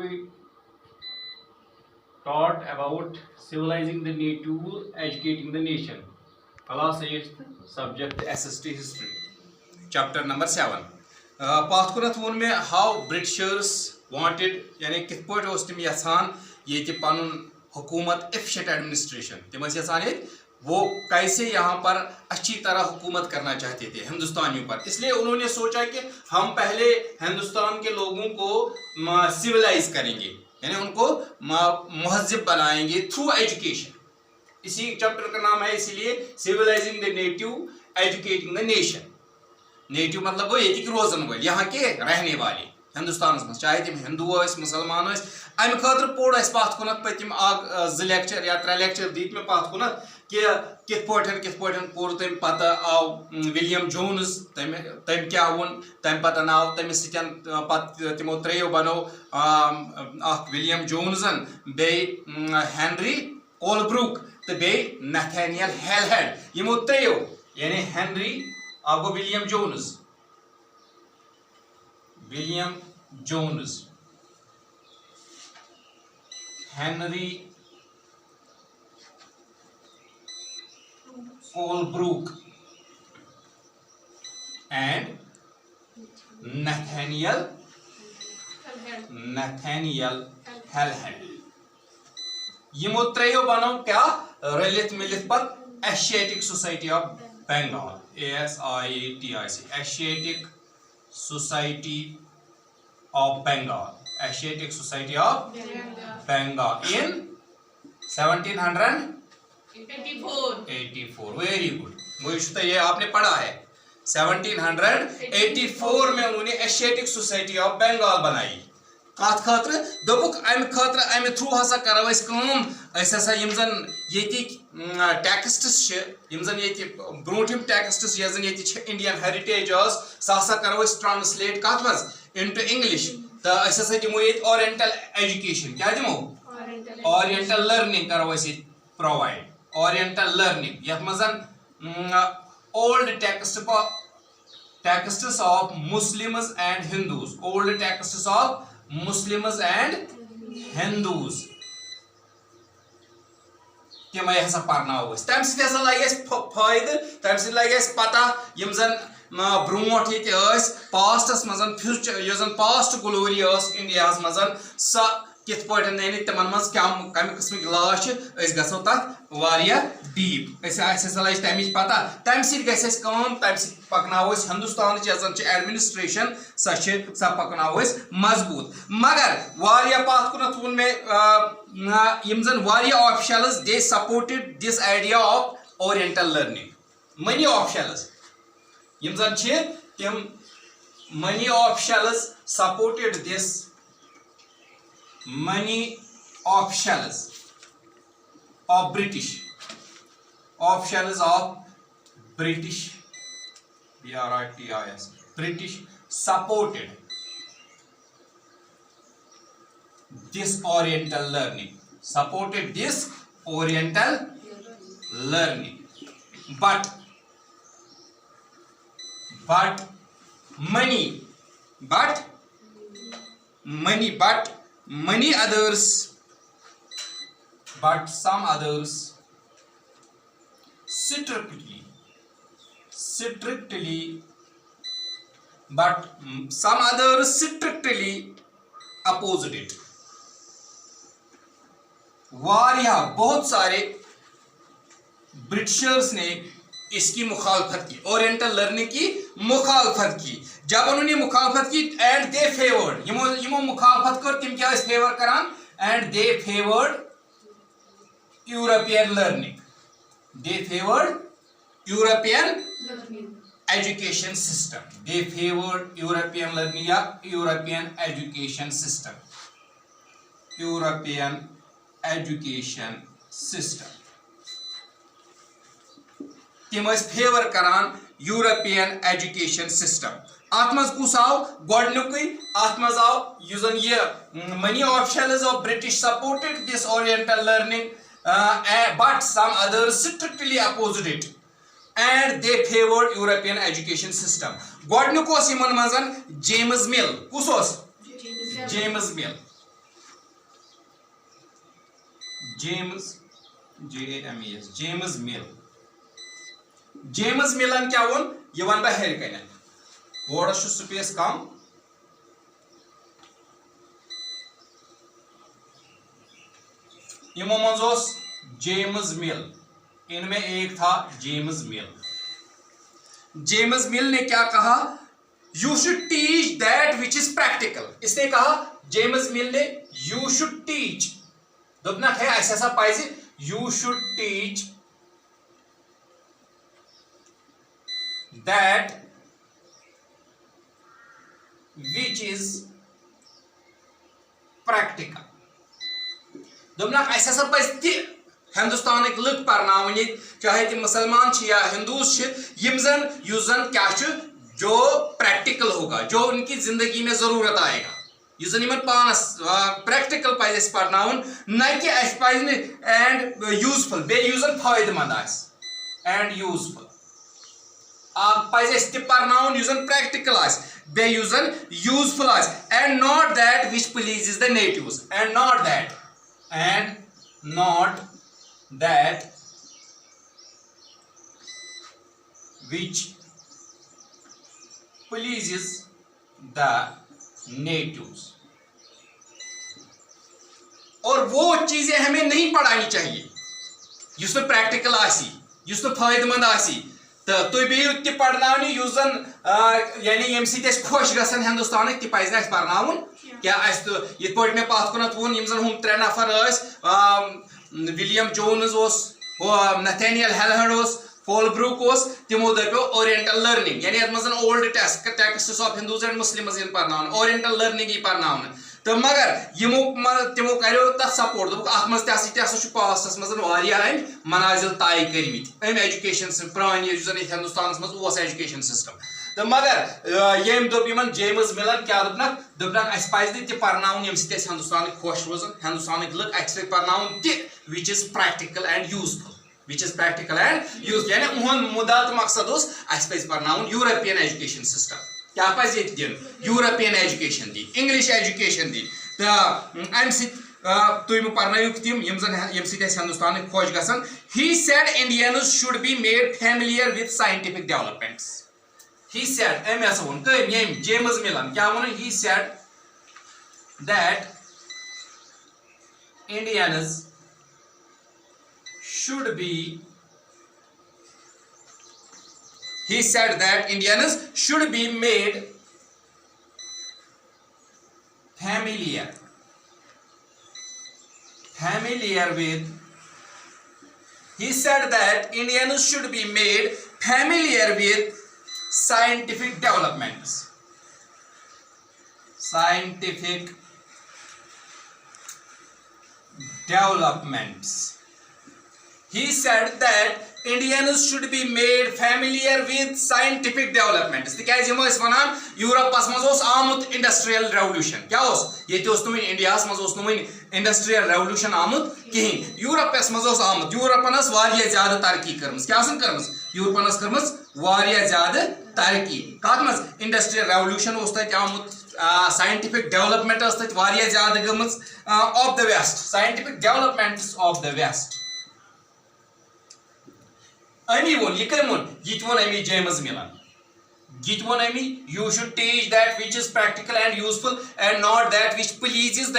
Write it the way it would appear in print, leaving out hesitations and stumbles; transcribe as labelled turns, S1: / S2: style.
S1: we taught about civilizing the native, educating the nation. Class 8th subject SST history.
S2: Chapter number 7. Path kunat won me how Britishers wanted yani kith point os tim yasan yeti panun hukumat efficient administration. Tim yasan ye वो कैसे यहाँ पर अच्छी तरह हुकूमत करना चाहते थे हिंदुस्तानियों पर। इसलिए उन्होंने सोचा कि हम पहले हिंदुस्तान के लोगों को सिविलाइज करेंगे, यानी उनको महज़िब बनाएंगे थ्रू एजुकेशन। इसी चैप्टर का नाम है इसलिए civilising the native educating the nation. Native मतलब वो ये रोजन वाले, यहाँ के रहने वाले हिंदुस्तान में, चाहे तुम हिंदू मुसलमान अमे खतर पोड़ पाथ कुन पतिम लेक्चर या 3 लेक्चर दीत में पाथ कुन कि कित पोर तम पत आव विलियम जोन्स तम क्या वोन तम पत आव तम तिमो त्रेयो बनो विलियम जोन्सन बे हेनरी कोलब्रुक तो बे नथानियल हेलहेड यमो त्रेयो यानी हेनरी आगो William Jones Henry Colebrooke and Nathaniel Hellhead यमो त्रेयो बनो क्या रलित मिलित पत Asiatic Society of Bengal ASIATIC Asiatic Society of Bengal Asiatic Society of Bengal in 1784 very good. वो ये आपने पढ़ा है 1784 में उन्होंने एशियाटिक सोसाइटी ऑफ बंगाल बनाई। कत खतर दोपुक अमे थ्रू हसा करो हसा यमजन टेक्स्ट्स यमजन ब्रोटिम टेक्स्ट्स यजन इंडियन हेरिटेज हसा करो ट्रांसलेट कत मज इनटू इंग्लिश तो हसा दिमो ओरिएंटल एजुकेशन क्या दिमो ओरिएंटल लर्निंग करो प्रोवाइड ओरिएंटल लर्निंग यथ मजन old texts of Muslims and Hindus old texts of Muslims and Hindus तम हसा पर्नाव तम सह लगे फायद तम लगे पता यम जन ब्रोट ये पास्टस मजन फ्यूचर पास्ट ग्लोरी इंडिया मजन स कित पानी तिमन मज कम किस्म लाश गो तथ डीप लगे तमिच पता तम सम पकनो हिंदुस्तान एडमिनिस्ट्रेशन सा पकनो मजबूत मगर वारिया पाथ कुन वोन मे यम जन वारिया officials they supported this idea of oriental learning many officials यम जन तिम many officials supported this many officials of British British supported this oriental learning but some others strictly opposed it वारिया बहुत सारे ब्रिटिशर्स ने इसकी मुखालफत की ओरिएंटल लर्निंग की मुखालफत की। जब उन्होंने मुखालफत की एंड दे फेवर्ड यमो मुखालफत कर तिम क्या फेवर करान and they favoured European learning they favoured European education system they favoured European learning या यूरोपियन एजुकेशन सिस्टम तिम फेवर करान यूरोपियन एजुकेशन सिस्टम। अत मज कुस आव गोडनुक अत मज आव युजन ये money officials of British supported this oriental learning but some others strictly opposed it and they favored European education system. गोडनुक ओस यमन मजन जेम्स मिल कुस ओस James Mill James JAMES James Mill James मिलन क्या वोन ये वन बह हेर कन बोर्डस स्पेस कम इमो मज जेम्स मिल इनमें एक था जेम्स मिल जेम्स मिल ने क्या कहा you should teach that which is practical इसने कहा जेम्स मिल ने यू शुड टीच दोपना है ऐसा पाइज you should teach that which is practical दोपना ऐसा पाइज हिंदुस्तान लुक परनावन चाहे तम मुसलमान या हिंदूस जन क्या जो प्रैक्टिकल होगा जो उनकी जिंदगी में जरूरत आएगा यह जन पानस प्रैक्टिकल पज परनावन न कि एंड यूजफुल बे फायदेमंद एंड यूजफुल पज परनावन यह जन प्रैक्टिकल बे useful and not that which pleases the natives and not that which pleases the natives और वो चीजें हमें नहीं पढ़ानी चाहिए युस प्रैक्टिकल आसी युस फायदेमंद आसी तो तुम बिहु तह पढ़नावनी युस जन यानी यम सत खुश गसन हिंदुस्तान तह पज न पढ़नावन क्या ये मे पत कुन वोन यम जन हम 3 नफर विलियम जोन्स नथानियल हेलहर्ड फोलब्रुक तमो दपो ओरिएंटल लर्निंग यानी अत मज old texts of Hindus and Muslims पान ओरिएंटल लर्निंग पान तो मगर तमो करो तथ सपोर्ट अत मज पास्टस मज मनाजिल तय कर एजुकेशन प्रान हिंदुस्तान मज एजुकेशन सिस्टम तो मगर यम दोप जेम्स मिलन क्या दोपनक अस पज तह परनावन यम सत हिंदुस्तान खुश रोजन हिंदुस्तान लुक अस परनावन तह विच is practical and useful which is practical and use यानी उहद मुद्दा तो मकसद अस पज परनावन यूरोपियन एजुकेशन सिस्टम क्या पज दिन यूरोपियन एजुकेशन दी इंग्लिश एजुकेशन दी तो अम तुम परनक तम यम सत हिंदुस्तान खुश गसन he said Indians should be made familiar with scientific developments he said James Millen क्या वोन he said that Indians should be made familiar with he said that Indians should be made familiar with scientific developments he said that Indians should be made familiar with scientific developments तिकाज यम वनान यूरोपस मज आमुत industrial revolution क्या ये India मज industrial revolution आमुत कहें यूरोपस मज आमुत यूरोपन ज्यादा तरक्की कर्म क्या यूरोपन कर्म ज्यादा तरक्की कत मज इंडस्ट्रियल रेवोल्यूशन आमुत साइंटिफिक डेवलपमेंट ज्यादा गम of the west scientific developments of the west अमी वोन यह कम वोन ये वोन अमी जेम्स मिलन ये वोन अमी you should teach that which is practical and useful and not that which pleases the